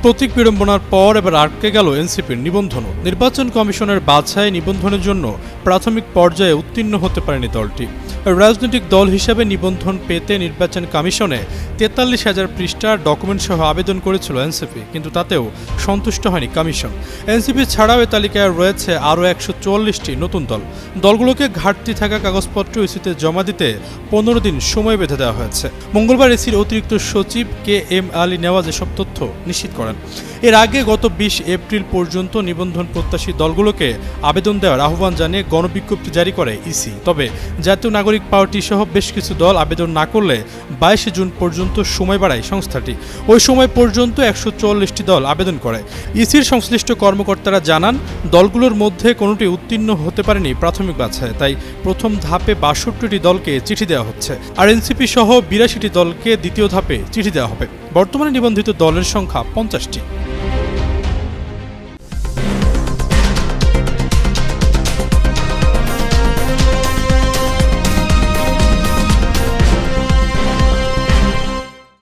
প্রতীক বিড়ম্বনার পর এবার আটকে গেল এনসিপির নিবন্ধনও। নির্বাচন কমিশনের বাছাই নিবন্ধনের জন্য প্রাথমিক পর্যায়ে উত্তীর্ণ হতে পারেনি দলটি। রাজনৈতিক দল হিসেবে নিবন্ধন পেতে নির্বাচন কমিশনে ৪৩,০০০ পৃষ্ঠার ডকুমেন্ট সহ আবেদন করেছিল এনসিপি, কিন্তু তাতেও সন্তুষ্ট হয়নি কমিশন। এনসিপি ছাড়াও এ তালিকায় রয়েছে আরও ১৪০টি নতুন দল। দলগুলোকে ঘাটতি থাকা কাগজপত্র ইসিতে জমা দিতে ১৫ দিন সময় বেঁধে দেওয়া হয়েছে। মঙ্গলবার ইসির অতিরিক্ত সচিব KM আলী নেওয়াজ এসব তথ্য নিশ্চিত করেন। এর আগে গত ২০ এপ্রিল পর্যন্ত নিবন্ধন প্রত্যাশী দলগুলোকে আবেদন দেওয়ার আহ্বান জানিয়ে গণবিজ্ঞপ্তি জারি করে ইসি। তবে জাতীয় নাগরিক পার্টি সহ বেশ কিছু দল আবেদন না করলে ২২ জুন পর্যন্ত সময় বাড়ায় সংস্থাটি। ওই সময় পর্যন্ত ১৪০টি দল আবেদন করে। ইসির সংশ্লিষ্ট কর্মকর্তারা জানান, দলগুলোর মধ্যে কোনোটি উত্তীর্ণ হতে পারেনি প্রাথমিক বাছাই, তাই প্রথম ধাপে ৬২টি দলকে চিঠি দেওয়া হচ্ছে, আর এনসিপি সহ ৮২টি দলকে দ্বিতীয় ধাপে চিঠি দেওয়া হবে। বর্তমানে নিবন্ধিত দলের সংখ্যা ৫০টি।